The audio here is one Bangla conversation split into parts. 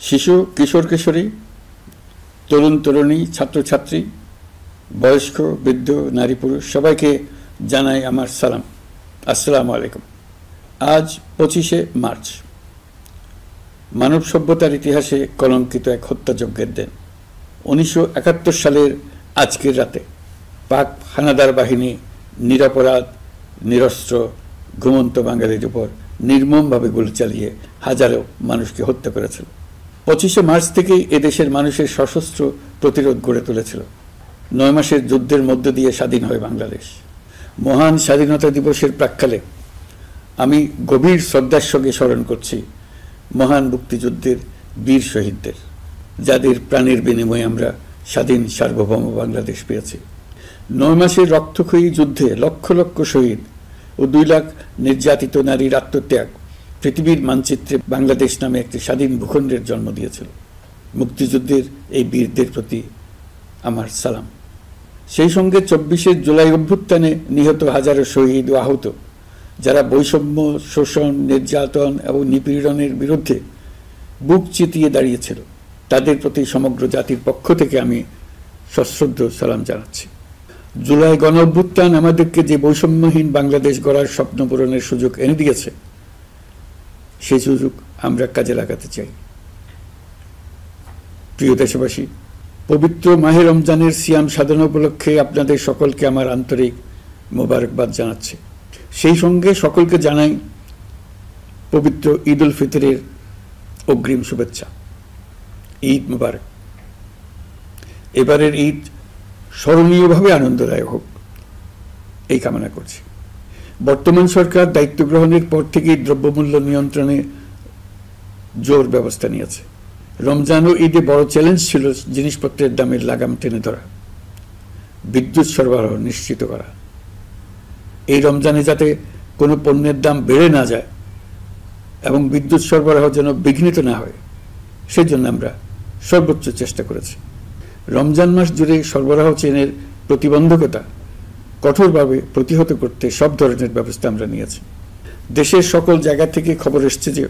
শিশু কিশোর কিশোরী, তরুণ তরুণী, ছাত্রছাত্রী, বয়স্ক বৃদ্ধ নারী পুরুষ সবাইকে জানাই আমার সালাম। আসসালামু আলাইকুম। আজ 25শে মার্চ, মানব সভ্যতার ইতিহাসে কলঙ্কিত এক হত্যাযজ্ঞের দিন। 1971 সালের আজকের রাতে পাক হানাদার বাহিনী নিরপরাধ নিরস্ত্র ঘুমন্ত বাঙালির উপর নির্মমভাবে গুলি চালিয়ে হাজারো মানুষকে হত্যা করেছিল। 25শে মার্চ থেকেই এদেশের মানুষের সশস্ত্র প্রতিরোধ গড়ে তুলেছিল। 9 মাসের যুদ্ধের মধ্য দিয়ে স্বাধীন হয় বাংলাদেশ। মহান স্বাধীনতা দিবসের প্রাক্কালে আমি গভীর শ্রদ্ধার সঙ্গে স্মরণ করছি মহান মুক্তিযুদ্ধের বীর শহীদদের, যাদের প্রাণের বিনিময়ে আমরা স্বাধীন সার্বভৌম বাংলাদেশ পেয়েছি। 9 মাসের রক্তক্ষয়ী যুদ্ধে লক্ষ লক্ষ শহীদ ও 2 লাখ নির্যাতিত নারীর আত্মত্যাগ পৃথিবীর মানচিত্রে বাংলাদেশ নামে একটি স্বাধীন ভূখণ্ডের জন্ম দিয়েছিল। মুক্তিযুদ্ধের এই বীরদের প্রতি আমার সালাম। সেই সঙ্গে 24শে জুলাই অভ্যুত্থানে নিহত হাজারো শহীদ ও আহত, যারা বৈষম্য, শোষণ, নির্যাতন এবং নিপীড়নের বিরুদ্ধে বুক চিতিয়ে দাঁড়িয়েছিল, তাদের প্রতি সমগ্র জাতির পক্ষ থেকে আমি সশ্রদ্ধ সালাম জানাচ্ছি। জুলাই গণ অভ্যুত্থান আমাদেরকে যে বৈষম্যহীন বাংলাদেশ গড়ার স্বপ্ন পূরণের সুযোগ এনে দিয়েছে, সেই সুযোগ আমরা কাজে লাগাতে চাই। প্রিয় দেশবাসী, পবিত্র মাহে রমজানের সিয়াম সাধনা উপলক্ষে আপনাদের সকলকে আমার আন্তরিক মোবারকবাদ জানাচ্ছি। সেই সঙ্গে সকলকে জানাই পবিত্র ঈদ উল ফিতরের অগ্রিম শুভেচ্ছা। ঈদ মুবারক। এবারের ঈদ স্মরণীয়ভাবে আনন্দদায়ক হোক, এই কামনা করছি। বর্তমান সরকার দায়িত্ব গ্রহণের পর থেকেই দ্রব্যমূল্য নিয়ন্ত্রণে জোর ব্যবস্থা নিয়েছে। রমজান ও ঈদে বড় চ্যালেঞ্জ ছিল জিনিসপত্রের দামের লাগাম টেনে ধরা, বিদ্যুৎ সরবরাহ নিশ্চিত করা। এই রমজানে যাতে কোনো পণ্যের দাম বেড়ে না যায় এবং বিদ্যুৎ সরবরাহ যেন বিঘ্নিত না হয়, সেজন্য আমরা সর্বোচ্চ চেষ্টা করেছি। রমজান মাস জুড়ে সরবরাহ চেনের প্রতিবন্ধকতা কঠোরভাবে প্রতিহত করতে সব ধরনের ব্যবস্থা আমরা নিয়েছি। দেশের সকল জায়গা থেকে খবর এসছে যে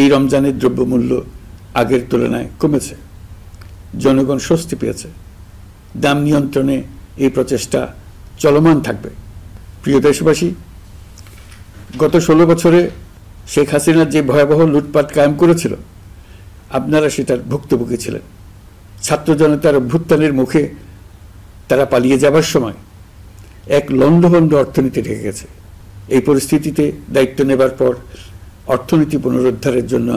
এই রমজানের দ্রব্যমূল্য আগের তুলনায় কমেছে, জনগণ স্বস্তি পেয়েছে। দাম নিয়ন্ত্রণে এই প্রচেষ্টা চলমান থাকবে। প্রিয় দেশবাসী, গত 16 বছরে শেখ হাসিনা যে ভয়াবহ লুটপাট কায়েম করেছিল, আপনারা সেটার ভুক্তভোগী ছিলেন। ছাত্র জনতার অভ্যুত্থানের মুখে তারা পালিয়ে যাবার সময় এক লণ্ডভণ্ড অর্থনীতি রেখে গেছে। এই পরিস্থিতিতে দায়িত্ব নেবার পর অর্থনীতি পুনরুদ্ধারের জন্য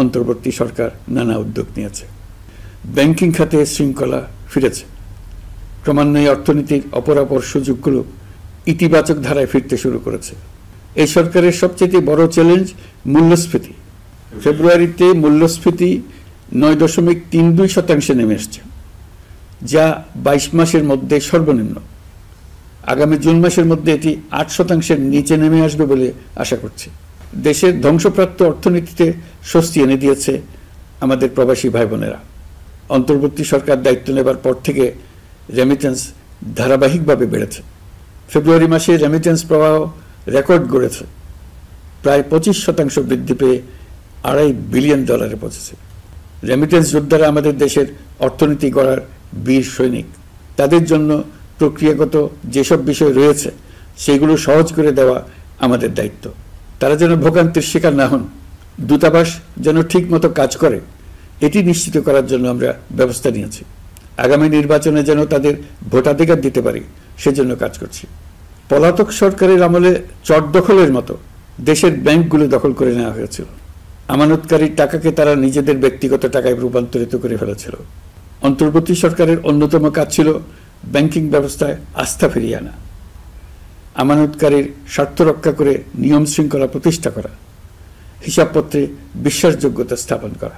অন্তর্বর্তী সরকার নানা উদ্যোগ নিয়েছে। ব্যাংকিং খাতে শৃঙ্খলা ফিরেছে। ক্রমান্বয়ে অর্থনীতির অপরাপর সুযোগগুলো ইতিবাচক ধারায় ফিরতে শুরু করেছে। এই সরকারের সবচেয়ে বড় চ্যালেঞ্জ মূল্যস্ফীতি। ফেব্রুয়ারিতে মূল্যস্ফীতি 9.32% নেমে এসছে, যা 22 মাসের মধ্যে সর্বনিম্ন। আগামী জুন মাসের মধ্যে এটি 8%-এর নিচে নেমে আসবে বলে আশা করছি। দেশের ধ্বংসপ্রাপ্ত অর্থনীতিতে স্বস্তি এনে দিয়েছে আমাদের প্রবাসী ভাই বোনেরা। অন্তর্বর্তী সরকার দায়িত্ব নেবার পর থেকে রেমিটেন্স ধারাবাহিকভাবে বেড়েছে। ফেব্রুয়ারি মাসে রেমিটেন্স প্রবাহ রেকর্ড গড়েছে, প্রায় 25% বৃদ্ধি পেয়ে $2.5 বিলিয়ন পৌঁছেছে। রেমিটেন্স যোদ্ধারা আমাদের দেশের অর্থনীতি গড়ার বীর সৈনিক। তাদের জন্য প্রক্রিয়াগত যেসব বিষয় রয়েছে, সেগুলো সহজ করে দেওয়া আমাদের দায়িত্ব। তারা যেন ভোগান্তির শিকার না হন, দূতাবাস যেন ঠিক মতো কাজ করে, এটি নিশ্চিত করার জন্য আমরা ব্যবস্থা নিয়েছি। আগামী নির্বাচনে যেন তাদের ভোটাধিকার দিতে পারি, সেজন্য কাজ করছি। পলাতক সরকারের আমলে চট দখলের মতো দেশের ব্যাংকগুলো দখল করে নেওয়া হয়েছিল। আমানতকারীর টাকাকে তারা নিজেদের ব্যক্তিগত টাকায় রূপান্তরিত করে ফেলেছিল। অন্তর্বর্তী সরকারের অন্যতম কাজ ছিল ব্যাংকিং ব্যবস্থায় আস্থা ফিরিয়ে আনা, আমানতকারীর স্বার্থ রক্ষা করে নিয়ম শৃঙ্খলা প্রতিষ্ঠা করা, হিসাবপত্রে বিশ্বাসযোগ্যতা স্থাপন করা।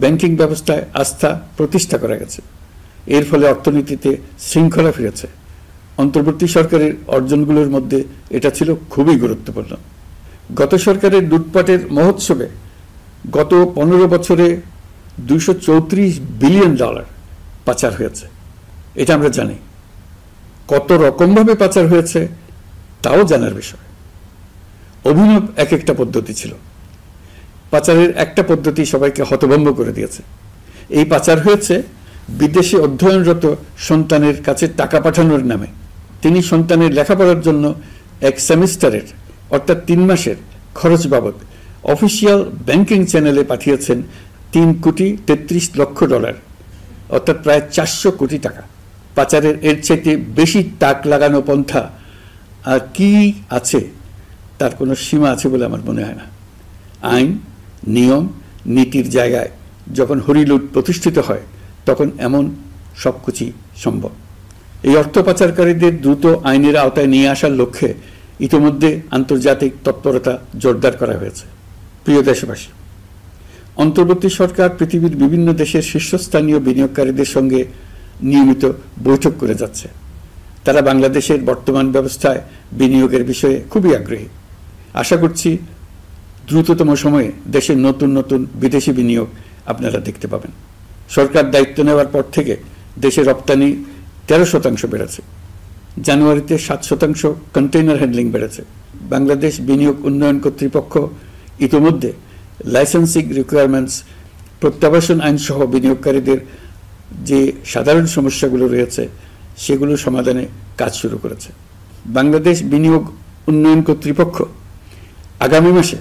ব্যাংকিং ব্যবস্থায় আস্থা প্রতিষ্ঠা করা গেছে। এর ফলে অর্থনীতিতে শৃঙ্খলা ফিরেছে। অন্তর্বর্তী সরকারের অর্জনগুলোর মধ্যে এটা ছিল খুবই গুরুত্বপূর্ণ। গত সরকারের লুটপাটের মহোৎসবে গত 15 বছরে $234 বিলিয়ন পাচার হয়েছে। এটা আমরা জানি। কত রকমভাবে পাচার হয়েছে তাও জানার বিষয়। অভিনব এক একটা পদ্ধতি ছিল। পাচারের একটা পদ্ধতি সবাইকে হতভম্ব করে দিয়েছে। এই পাচার হয়েছে বিদেশে অধ্যয়নরত সন্তানের কাছে টাকা পাঠানোর নামে। তিনি সন্তানের লেখাপড়ার জন্য এক সেমিস্টারের অর্থাৎ 3 মাসের খরচ বাবদ অফিসিয়াল ব্যাংকিং চ্যানেলে পাঠিয়েছেন $3,33,00,000, অর্থাৎ প্রায় 400 কোটি টাকা। পাচারের এর চাইতে বেশি তাক লাগানো পন্থা আর কি আছে, তার কোনো সীমা আছে বলে আমার মনে হয় না। আইন, নিয়ম, নীতির জায়গায় যখন হরিলুট প্রতিষ্ঠিত হয় তখন এমন সব কিছুই সম্ভব। এই অর্থ পাচারকারীদের দ্রুত আইনের আওতায় নিয়ে আসার লক্ষ্যে ইতিমধ্যে আন্তর্জাতিক তৎপরতা জোরদার করা হয়েছে। প্রিয় দেশবাসী, অন্তর্বর্তী সরকার পৃথিবীর বিভিন্ন দেশের শীর্ষস্থানীয় বিনিয়োগকারীদের সঙ্গে নিয়মিত বৈঠক করে যাচ্ছে। তারা বাংলাদেশের বর্তমান ব্যবস্থায় বিনিয়োগের বিষয়ে খুবই আগ্রহী। আশা করছি দ্রুততম সময়ে দেশের নতুন নতুন বিদেশি বিনিয়োগ আপনারা দেখতে পাবেন। সরকার দায়িত্ব নেওয়ার পর থেকে দেশের রপ্তানি 13% বেড়েছে। জানুয়ারিতে 7% কন্টেইনার হ্যান্ডলিং বেড়েছে। বাংলাদেশ বিনিয়োগ উন্নয়ন কর্তৃপক্ষ ইতিমধ্যে লাইসেন্সিং রিকোয়ারমেন্টস, প্রত্যাবাসন আইন সহ বিনিয়োগকারীদের যে সাধারণ সমস্যাগুলো রয়েছে সেগুলো সমাধানে কাজ শুরু করেছে। বাংলাদেশ বিনিয়োগ উন্নয়ন কর্তৃপক্ষ আগামী মাসে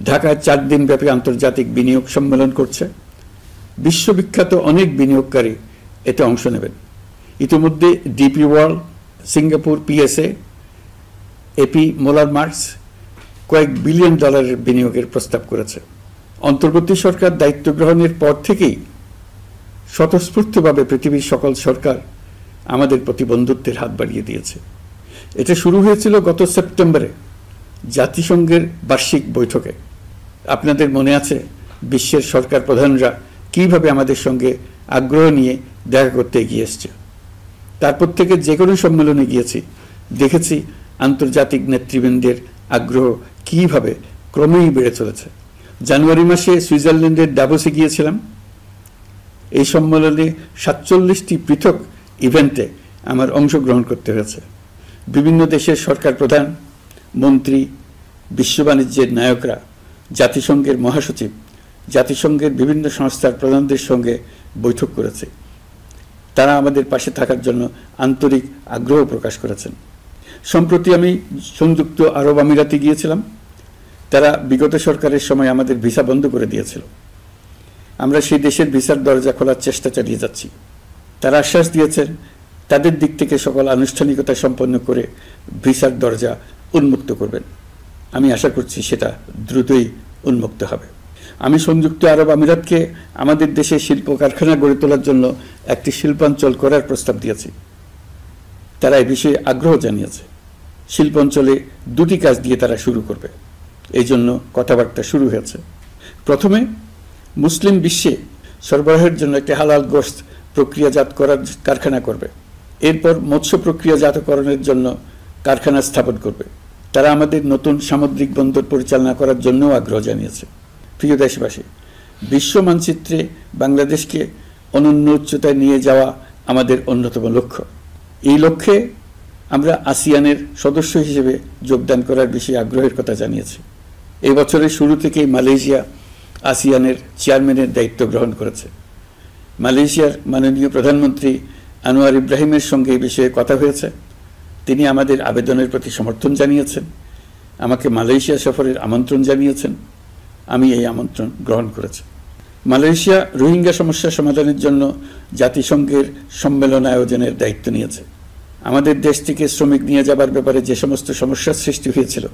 ঢাকায় 4 দিনব্যাপী আন্তর্জাতিক বিনিয়োগ সম্মেলন করছে। বিশ্ববিখ্যাত অনেক বিনিয়োগকারী এতে অংশ নেবেন। ইতিমধ্যে DP World, Singapore PSA, AP Moller Maersk কয়েক বিলিয়ন ডলারের বিনিয়োগের প্রস্তাব করেছে। অন্তর্বর্তী সরকার দায়িত্ব গ্রহণের পর থেকেই স্বতঃস্ফূর্তভাবে পৃথিবীর সকল সরকার আমাদের প্রতি বন্ধুত্বের হাত বাড়িয়ে দিয়েছে। এটা শুরু হয়েছিল গত সেপ্টেম্বরে জাতিসংঘের বার্ষিক বৈঠকে। আপনাদের মনে আছে বিশ্বের সরকার প্রধানরা কিভাবে আমাদের সঙ্গে আগ্রহ নিয়ে দেখা করতে এগিয়ে এসছে। তারপর থেকে যে কোনো সম্মেলনে গিয়েছি, দেখেছি আন্তর্জাতিক নেতৃবৃন্দের আগ্রহ কিভাবে ক্রমেই বেড়ে চলেছে। জানুয়ারি মাসে সুইজারল্যান্ডের ডাভোসে গিয়েছিলাম। এই সম্মেলনে 47টি পৃথক ইভেন্টে আমার অংশগ্রহণ করতে হয়েছে। বিভিন্ন দেশের সরকার প্রধান, মন্ত্রী, বিশ্ব বাণিজ্যের নায়করা, জাতিসংঘের মহাসচিব, জাতিসংঘের বিভিন্ন সংস্থার প্রধানদের সঙ্গে বৈঠক করেছে। তারা আমাদের পাশে থাকার জন্য আন্তরিক আগ্রহ প্রকাশ করেছেন। সম্প্রতি আমি সংযুক্ত আরব আমিরাতে গিয়েছিলাম। তারা বিগত সরকারের সময় আমাদের ভিসা বন্ধ করে দিয়েছিল। আমরা সেই দেশের ভিসার দরজা খোলার চেষ্টা চালিয়ে যাচ্ছি। তারা আশ্বাস দিয়েছেন তাদের দিক থেকে সকল আনুষ্ঠানিকতা সম্পন্ন করে ভিসার দরজা উন্মুক্ত করবেন। আমি আশা করছি সেটা দ্রুতই উন্মুক্ত হবে। আমি সংযুক্ত আরব আমিরাতকে আমাদের দেশে শিল্প কারখানা গড়ে তোলার জন্য একটি শিল্পাঞ্চল করার প্রস্তাব দিয়েছি। তারা এ বিষয়ে আগ্রহ জানিয়েছে। শিল্পাঞ্চলে 2টি কাজ দিয়ে তারা শুরু করবে, এই জন্য কথাবার্তা শুরু হয়েছে। প্রথমে মুসলিম বিশ্বে সরবরাহের জন্য একটি হালাল গোশত প্রক্রিয়াজাত করার কারখানা করবে। এরপর মৎস্য প্রক্রিয়াজাতকরণের জন্য কারখানা স্থাপন করবে। তারা আমাদের নতুন সামুদ্রিক বন্দর পরিচালনা করার জন্যও আগ্রহ জানিয়েছে। প্রিয় দেশবাসী, বিশ্ব মানচিত্রে বাংলাদেশকে অনন্য উচ্চতায় নিয়ে যাওয়া আমাদের অন্যতম লক্ষ্য। এই লক্ষ্যে আমরা আসিয়ানের সদস্য হিসেবে যোগদান করার বিষয়ে আগ্রহের কথা জানিয়েছি। এই বছরের শুরু থেকেই মালয়েশিয়া আসিয়ানের চেয়ারম্যানের দায়িত্ব গ্রহণ করেছে। মালয়েশিয়ার মাননীয় প্রধানমন্ত্রী আনোয়ার ইব্রাহিমের সঙ্গে এই বিষয়ে কথা হয়েছে। তিনি আমাদের আবেদনের প্রতি সমর্থন জানিয়েছেন, আমাকে মালয়েশিয়া সফরের আমন্ত্রণ জানিয়েছেন। আমি এই আমন্ত্রণ গ্রহণ করেছি। মালয়েশিয়া রোহিঙ্গা সমস্যা সমাধানের জন্য জাতিসংঘের সম্মেলন আয়োজনের দায়িত্ব নিয়েছে। আমাদের দেশ থেকে শ্রমিক নিয়ে যাবার ব্যাপারে যে সমস্ত সমস্যার সৃষ্টি হয়েছিল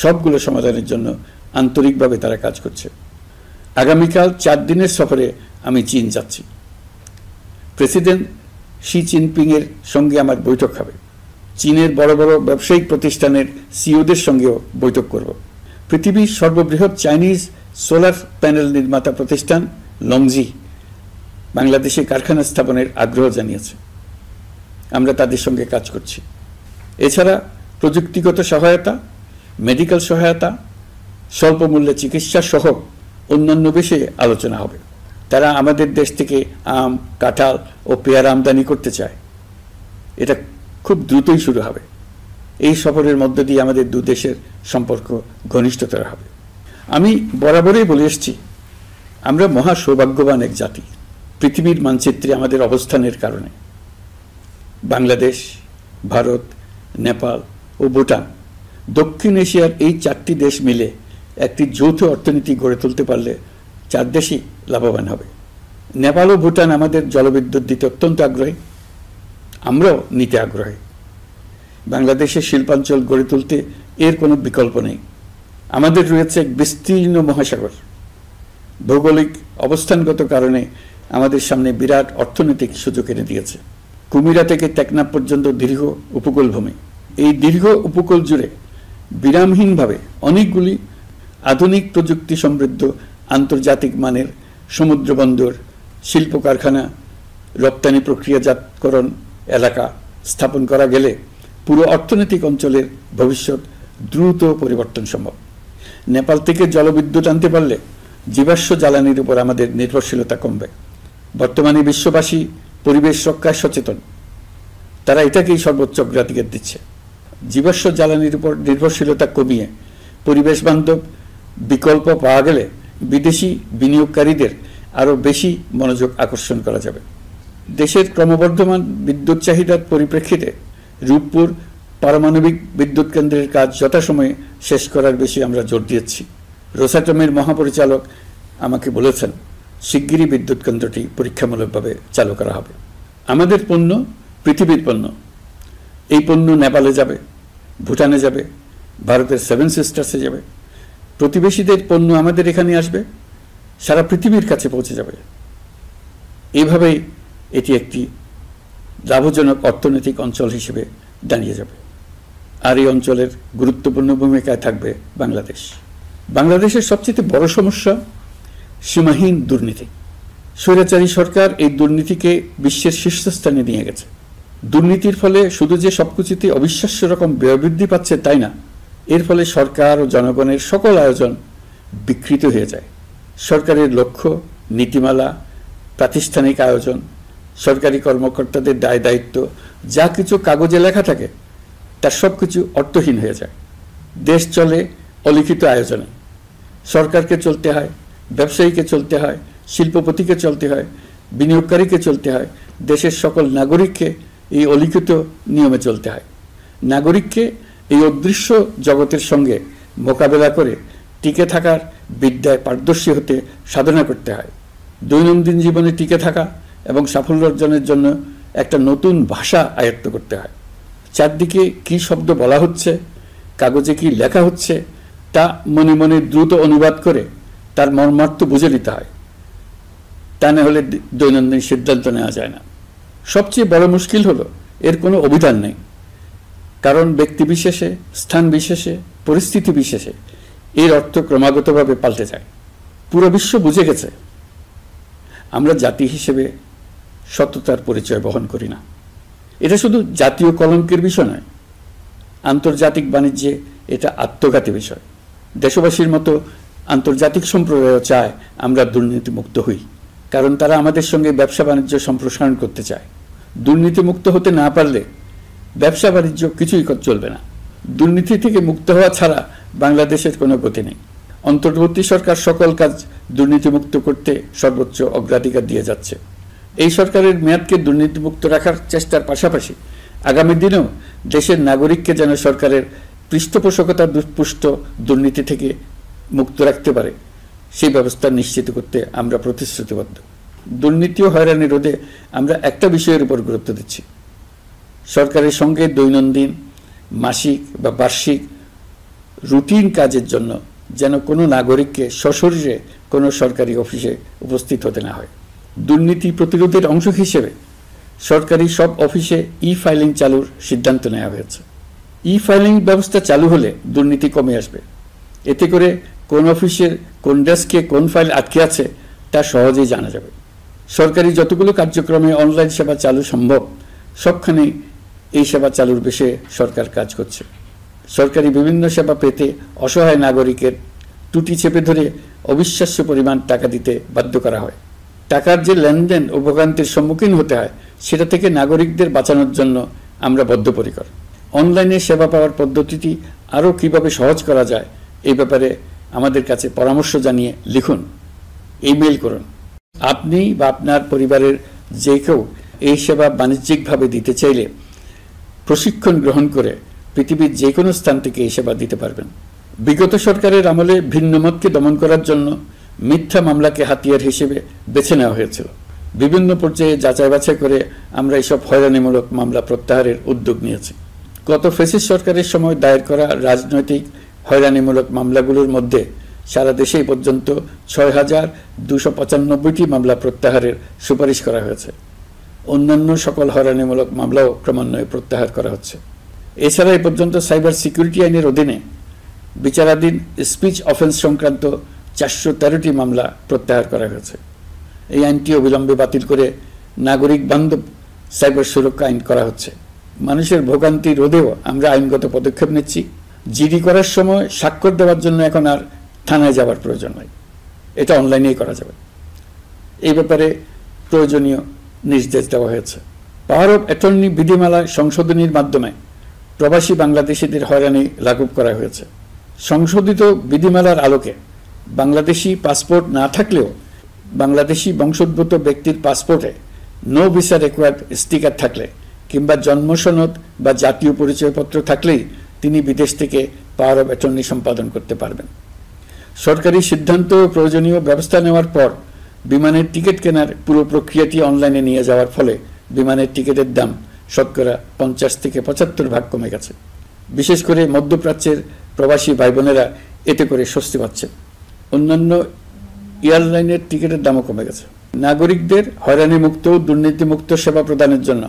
সবগুলো সমাধানের জন্য আন্তরিকভাবে তারা কাজ করছে। আগামীকাল 4 দিনের সফরে আমি চীন যাচ্ছি। প্রেসিডেন্ট শি জিনপিংয়ের সঙ্গে আমার বৈঠক হবে। চীনের বড় বড় ব্যবসায়িক প্রতিষ্ঠানের সিইওদের সঙ্গেও বৈঠক করব। পৃথিবীর সর্ববৃহৎ চাইনিজ সোলার প্যানেল নির্মাতা প্রতিষ্ঠান লংজি বাংলাদেশে কারখানা স্থাপনের আগ্রহ জানিয়েছে। আমরা তাদের সঙ্গে কাজ করছি। এছাড়া প্রযুক্তিগত সহায়তা, মেডিকেল সহায়তা, স্বল্প মূল্যে চিকিৎসা সহ অন্যান্য বিষয়ে আলোচনা হবে। তারা আমাদের দেশ থেকে আম, কাঁঠাল ও পেয়ারা আমদানি করতে চায়। এটা খুব দ্রুতই শুরু হবে। এই সফরের মধ্য দিয়ে আমাদের 2 দেশের সম্পর্ক ঘনিষ্ঠতর হবে। আমি বরাবরই বলে এসেছি, আমরা মহা সৌভাগ্যবান এক জাতি। পৃথিবীর মানচিত্রে আমাদের অবস্থানের কারণে বাংলাদেশ, ভারত, নেপাল ও ভুটান, দক্ষিণ এশিয়ার এই 4টি দেশ মিলে একটি যৌথ অর্থনীতি গড়ে তুলতে পারলে 4 দেশই লাভবান হবে। নেপাল ও ভুটান আমাদের জলবিদ্যুৎ দিতে অত্যন্ত আগ্রহী, আমরাও নিতে আগ্রহী। বাংলাদেশের শিল্পাঞ্চল গড়ে তুলতে এর কোনো বিকল্প নেই। আমাদের রয়েছে এক বিস্তীর্ণ মহাসাগর। ভৌগোলিক অবস্থানগত কারণে আমাদের সামনে বিরাট অর্থনৈতিক সুযোগ এনে দিয়েছে। কুমিরা থেকে টেকনাফ পর্যন্ত দীর্ঘ উপকূল ভূমি। এই দীর্ঘ উপকূল জুড়ে বিরামহীনভাবে অনেকগুলি আধুনিক প্রযুক্তি সমৃদ্ধ আন্তর্জাতিক মানের সমুদ্র বন্দর, শিল্প কারখানা, রপ্তানি প্রক্রিয়াজাতকরণ এলাকা স্থাপন করা গেলে পুরো অর্থনৈতিক অঞ্চলের ভবিষ্যৎ দ্রুত পরিবর্তন সম্ভব। নেপাল থেকে জলবিদ্যুৎ আনতে পারলে জীবাশ্ম জ্বালানির উপর আমাদের নির্ভরশীলতা কমবে। বর্তমানে বিশ্ববাসী পরিবেশ রক্ষায় সচেতন, তারা এটাকেই সর্বোচ্চ অগ্রাধিকার দিচ্ছে। জীবাশ্ম জ্বালানির উপর নির্ভরশীলতা কমিয়ে পরিবেশ বান্ধব বিকল্প পাওয়া গেলে বিদেশি বিনিয়োগকারীদের আরও বেশি মনোযোগ আকর্ষণ করা যাবে। দেশের ক্রমবর্ধমান বিদ্যুৎ চাহিদার পরিপ্রেক্ষিতে রূপপুর পারমাণবিক বিদ্যুৎ কেন্দ্রের কাজ যথাসময়ে শেষ করার বেশি আমরা জোর দিয়েছি। রোসাটমের মহাপরিচালক আমাকে বলেছেন, শিগগিরই বিদ্যুৎ কেন্দ্রটি পরীক্ষামূলকভাবে চালু করা হবে। আমাদের পণ্য পৃথিবীর পণ্য। এই পণ্য নেপালে যাবে, ভুটানে যাবে, ভারতের 7 সিস্টার্সে যাবে। প্রতিবেশীদের পণ্য আমাদের এখানে আসবে, সারা পৃথিবীর কাছে পৌঁছে যাবে। এইভাবেই এটি একটি লাভজনক অর্থনৈতিক অঞ্চল হিসেবে দাঁড়িয়ে যাবে। আর এই অঞ্চলের গুরুত্বপূর্ণ ভূমিকায় থাকবে বাংলাদেশ। বাংলাদেশের সবচেয়ে বড় সমস্যা সীমাহীন দুর্নীতি। স্বৈরাচারী সরকার এই দুর্নীতিকে বিশ্বের শীর্ষস্থানে নিয়ে গেছে। দুর্নীতির ফলে শুধু যে সবকিছুতে অবিশ্বাস্য রকম ব্যয় বৃদ্ধি পাচ্ছে তাই না, এর ফলে সরকার ও জনগণের সকল আয়োজন বিকৃত হয়ে যায়। সরকারের লক্ষ্য, নীতিমালা, প্রাতিষ্ঠানিক আয়োজন, সরকারি কর্মকর্তাদের দায় দায়িত্ব যা কিছু কাগজে লেখা থাকে তার সব কিছু অর্থহীন হয়ে যায়। দেশ চলে অলিখিত আয়োজনে। সরকারকে চলতে হয়, ব্যবসায়ীকে চলতে হয়, শিল্পপতিকে চলতে হয়, বিনিয়োগকারীকে চলতে হয়, দেশের সকল নাগরিককে এই অলিখিত নিয়মে চলতে হয়। নাগরিককে এই অদৃশ্য জগতের সঙ্গে মোকাবেলা করে টিকে থাকার বিদ্যায় পারদর্শী হতে সাধনা করতে হয়। দৈনন্দিন জীবনে টিকে থাকা এবং সাফল্য অর্জনের জন্য একটা নতুন ভাষা আয়ত্ত করতে হয়। চারদিকে কি শব্দ বলা হচ্ছে, কাগজে কি লেখা হচ্ছে তা মনে মনে দ্রুত অনুবাদ করে তার মর্মার্থ বুঝে নিতে হয়। তা না হলে দৈনন্দিন সিদ্ধান্ত নেওয়া যায় না। সবচেয়ে বড় মুশকিল হলো এর কোনো অভিধান নেই। কারণ ব্যক্তি বিশেষে, স্থান বিশেষে, পরিস্থিতি বিশেষে এর অর্থ ক্রমাগতভাবে পাল্টে যায়। পুরো বিশ্ব বুঝে গেছে আমরা জাতি হিসেবে সততার পরিচয় বহন করি না। এটা শুধু জাতীয় কলঙ্কের বিষয় নয়, আন্তর্জাতিক বাণিজ্যে এটা আত্মঘাতী বিষয়। দেশবাসীর মতো আন্তর্জাতিক সম্প্রদায় চায় আমরা দুর্নীতিমুক্ত হই, কারণ তারা আমাদের সঙ্গে ব্যবসা বাণিজ্য সম্প্রসারণ করতে চায়। দুর্নীতিমুক্ত হতে না পারলে ব্যবসা বাণিজ্য কিছুই চলবে না। দুর্নীতি থেকে মুক্ত হওয়া ছাড়া বাংলাদেশের কোনো গতি নেই। অন্তর্বর্তী সরকার সকল কাজ দুর্নীতিমুক্ত করতে সর্বোচ্চ অগ্রাধিকার দিয়ে যাচ্ছে। এই সরকারের মেয়াদকে দুর্নীতিমুক্ত রাখার চেষ্টার পাশাপাশি আগামী দিনেও দেশের নাগরিককে যেন সরকারের পৃষ্ঠপোষকতা দুষ্পুষ্ট দুর্নীতি থেকে মুক্ত রাখতে পারে সেই ব্যবস্থা নিশ্চিত করতে আমরা প্রতিশ্রুতিবদ্ধ। দুর্নীতি ও হয়রানি রোধে আমরা একটা বিষয়ের উপর গুরুত্ব দিচ্ছি। সরকারের সঙ্গে দৈনন্দিন, মাসিক বা বার্ষিক রুটিন কাজের জন্য যেন কোনো নাগরিককে সশরীরে কোনো সরকারি অফিসে উপস্থিত হতে না হয়। দুর্নীতি প্রতিরোধের অংশ হিসেবে সরকারি সব অফিসে ই-ফাইলিং চালুর সিদ্ধান্ত নেওয়া হয়েছে। ই-ফাইলিং ব্যবস্থা চালু হলে দুর্নীতি কমে আসবে। এতে করে কোন অফিসের কোন ডেস্কে কোন ফাইল আটকে আছে তা সহজেই জানা যাবে। সরকারি যতগুলো কার্যক্রমে অনলাইন সেবা চালু সম্ভব সবখানেই এই সেবা চালুর বিষয়ে সরকার কাজ করছে। সরকারি বিভিন্ন সেবা পেতে অসহায় নাগরিকের টুটি চেপে ধরে অবিশ্বাস্য পরিমাণ টাকা দিতে বাধ্য করা হয়। টাকার যে লেনদেন ও ভোগান্তির সম্মুখীন হতে হয় সেটা থেকে নাগরিকদের বাঁচানোর জন্য আমরা বদ্ধপরিকর। অনলাইনে সেবা পাওয়ার পদ্ধতিটি আরও কীভাবে সহজ করা যায় এই ব্যাপারে আমাদের কাছে পরামর্শ জানিয়ে লিখুন, ইমেইল করুন। আপনি বা আপনার পরিবারের যে কেউ এই সেবা বাণিজ্যিকভাবে দিতে চাইলে প্রশিক্ষণ গ্রহণ করে পৃথিবীর যে কোনো স্থান থেকে এই সেবা দিতে পারবেন। বিগত সরকারের আমলে ভিন্নমতকে দমন করার জন্য মিথ্যা মামলাকে হাতিয়ার হিসেবে বেছে নেওয়া হয়েছিল। বিভিন্ন পর্যায়ে যাচাই বাছাই করে আমরা এসব হয়রানিমূলক মামলা প্রত্যাহারের উদ্যোগ নিয়েছি। গত ফ্যাসিস্ট সরকারের সময় দায়ের করা রাজনৈতিক হয়রানিমূলক মামলাগুলোর মধ্যে সারা দেশে পর্যন্ত ৬,২৯৫টি মামলা প্রত্যাহারের সুপারিশ করা হয়েছে। অন্যান্য সকল হয়রানিমূলক মামলাও ক্রমান্বয়ে প্রত্যাহার করা হচ্ছে। এছাড়া এ পর্যন্ত সাইবার সিকিউরিটি আইনের অধীনে বিচারাধীন স্পিচ অফেন্স সংক্রান্ত ৪১৩টি মামলা প্রত্যাহার করা হয়েছে। এই আইনটি অবিলম্বে বাতিল করে নাগরিক বান্ধব সাইবার সুরক্ষা আইন করা হচ্ছে। মানুষের ভোগান্তি রোধেও আমরা আইনগত পদক্ষেপ নিচ্ছি। জিডি করার সময় স্বাক্ষর দেওয়ার জন্য এখন আর থানায় যাওয়ার প্রয়োজন নয়, এটা অনলাইনেই করা যাবে। এই ব্যাপারে প্রয়োজনীয় নির্দেশ দেওয়া হয়েছে। পাওয়ার অফ অ্যাটর্নি বিধিমালা সংশোধনীর মাধ্যমে প্রবাসী বাংলাদেশিদের হয়রানি লাঘব করা হয়েছে। সংশোধিত বিধিমালার আলোকে বাংলাদেশি পাসপোর্ট না থাকলেও বাংলাদেশি বংশোদ্ভূত ব্যক্তির পাসপোর্টে নো ভিসা রিকোয়ার্ড স্টিকার থাকলে কিংবা জন্মসনদ বা জাতীয় পরিচয়পত্র থাকলেই তিনি বিদেশ থেকে পাওয়ার অফ অ্যাটর্নি সম্পাদন করতে পারবেন। সরকারি সিদ্ধান্ত ও প্রয়োজনীয় ব্যবস্থা নেওয়ার পর বিমানের টিকিট কেনার পুরো প্রক্রিয়াটি অনলাইনে নিয়ে যাওয়ার ফলে বিমানের টিকিটের দাম শতকরা ৫০ থেকে ৭৫% কমে গেছে। বিশেষ করে মধ্যপ্রাচ্যের প্রবাসী ভাই বোনেরা এতে করে স্বস্তি পাচ্ছেন। অন্যান্য এয়ারলাইনের টিকিটের দামও কমে গেছে। নাগরিকদের হয়রানিমুক্ত ও দুর্নীতিমুক্ত সেবা প্রদানের জন্য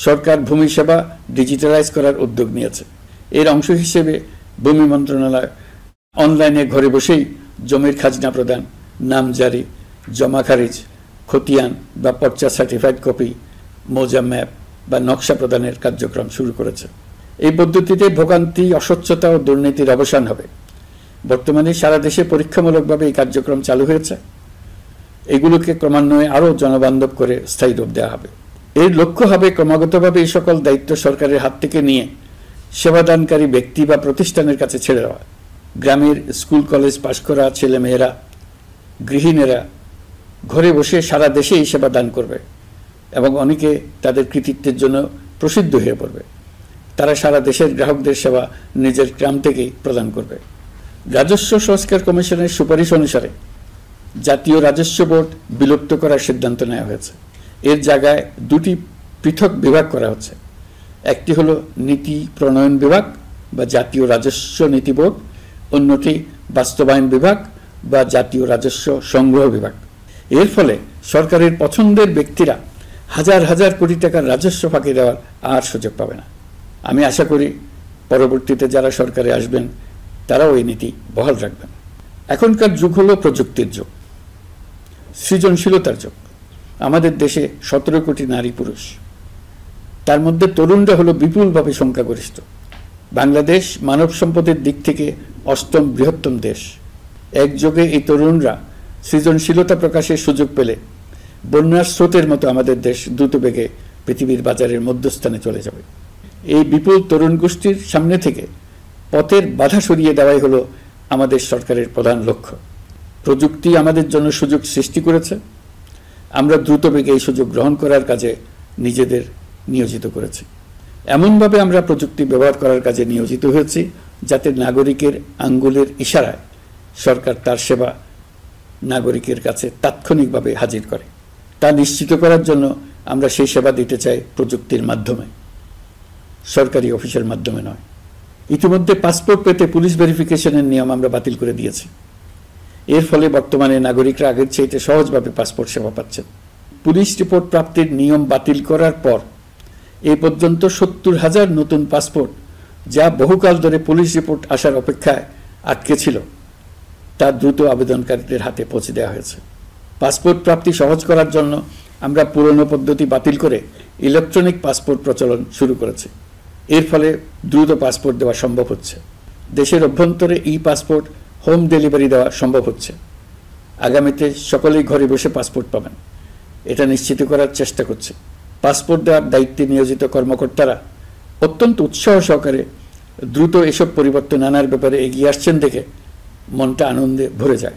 সরকার ভূমি সেবা ডিজিটালাইজ করার উদ্যোগ নিয়েছে। এর অংশ হিসেবে ভূমি মন্ত্রণালয় অনলাইনে ঘরে বসেই জমির খাজনা প্রদান, নামজারি, জমা খারিজ, খতিয়ান বা পর্চা সার্টিফাইড কপি, মৌজা ম্যাপ বা নকশা প্রদানের কার্যক্রম শুরু করেছে। এই পদ্ধতিতে ভোগান্তি, অস্বচ্ছতা ও দুর্নীতির অবসান হবে। বর্তমানে সারা দেশে পরীক্ষামূলকভাবে এই কার্যক্রম চালু হয়েছে। এগুলোকে ক্রমান্বয়ে আরও জনবান্ধব করে স্থায়ী রূপ দেওয়া হবে। এর লক্ষ্য হবে ক্রমাগতভাবে এই সকল দায়িত্ব সরকারের হাত থেকে নিয়ে সেবাদানকারী ব্যক্তি বা প্রতিষ্ঠানের কাছে ছেড়ে দেওয়া। গ্রামের স্কুল কলেজ পাশ করা ছেলেমেয়েরা, গৃহিণীরা ঘরে বসে সারা দেশে এই সেবা দান করবে এবং অনেকে তাদের কৃতিত্বের জন্য প্রসিদ্ধ হয়ে পড়বে। তারা সারা দেশের গ্রাহকদের সেবা নিজের গ্রাম থেকেই প্রদান করবে। রাজস্ব সংস্কার কমিশনের সুপারিশ অনুসারে জাতীয় রাজস্ব বোর্ড বিলুপ্ত করার সিদ্ধান্ত নেওয়া হয়েছে। এর জায়গায় দুটি পৃথক বিভাগ করা হচ্ছে। একটি হলো নীতি প্রণয়ন বিভাগ বা জাতীয় রাজস্ব নীতি বোর্ড, অন্যটি বাস্তবায়ন বিভাগ বা জাতীয় রাজস্ব সংগ্রহ বিভাগ। এর ফলে সরকারের পছন্দের ব্যক্তিরা হাজার হাজার কোটি টাকার রাজস্ব ফাঁকি দেওয়ার আর সুযোগ পাবে না। আমি আশা করি পরবর্তীতে যারা সরকারে আসবেন তারাও এই নীতি বহাল রাখবেন। এখনকার যুগ হলো প্রযুক্তির যুগ, সৃজনশীলতার যুগ। আমাদের দেশে ১৭ কোটি নারী পুরুষ, তার মধ্যে তরুণরা হলো বিপুলভাবে সংখ্যাগরিষ্ঠ। বাংলাদেশ মানব সম্পদের দিক থেকে ৮ম বৃহত্তম দেশ। একযোগে এই তরুণরা সৃজনশীলতা প্রকাশের সুযোগ পেলে বন্যার স্রোতের মতো আমাদের দেশ দ্রুত বেগে পৃথিবীর বাজারের মধ্যস্থানে চলে যাবে। এই বিপুল তরুণ গোষ্ঠীর সামনে থেকে পথের বাধা সরিয়ে দেওয়াই হলো আমাদের সরকারের প্রধান লক্ষ্য। প্রযুক্তি আমাদের জন্য সুযোগ সৃষ্টি করেছে, আমরা দ্রুত বেগে এই সুযোগ গ্রহণ করার কাজে নিজেদের নিয়োজিত করেছি। এমনভাবে আমরা প্রযুক্তি ব্যবহার করার কাজে নিয়োজিত হয়েছি যাতে নাগরিকের আঙ্গুলের ইশারায় সরকার তার সেবা নাগরিকের কাছে তাৎক্ষণিকভাবে হাজির করে। তা নিশ্চিত করার জন্য আমরা সেই সেবা দিতে চাই প্রযুক্তির মাধ্যমে, সরকারি অফিসের মাধ্যমে নয়। ইতিমধ্যে পাসপোর্ট পেতে পুলিশ ভেরিফিকেশনের নিয়ম আমরা বাতিল করে দিয়েছি। এর ফলে বর্তমানে নাগরিকরা আগের চাইতে সহজভাবে পাসপোর্ট সেবা পাচ্ছেন। পুলিশ রিপোর্ট প্রাপ্তির নিয়ম বাতিল করার পর এই পর্যন্ত ৭০,০০০ নতুন পাসপোর্ট, যা বহুকাল ধরে পুলিশ রিপোর্ট আসার অপেক্ষায় আটকে ছিল, তা দ্রুত আবেদনকারীদের হাতে পৌঁছে দেওয়া হয়েছে। পাসপোর্ট প্রাপ্তি সহজ করার জন্য আমরা পুরনো পদ্ধতি বাতিল করে ইলেকট্রনিক পাসপোর্ট প্রচলন শুরু করেছি। এর ফলে দ্রুত পাসপোর্ট দেওয়া সম্ভব হচ্ছে। দেশের অভ্যন্তরে ই পাসপোর্ট হোম ডেলিভারি দেওয়া সম্ভব হচ্ছে। আগামীতে সকলেই ঘরে বসে পাসপোর্ট পাবেন, এটা নিশ্চিত করার চেষ্টা করছে। পাসপোর্ট দেওয়ার দায়িত্বে নিয়োজিত কর্মকর্তারা অত্যন্ত উৎসাহ সহকারে দ্রুত এসব পরিবর্তন আনার ব্যাপারে এগিয়ে আসছেন দেখে মনটা আনন্দে ভরে যায়।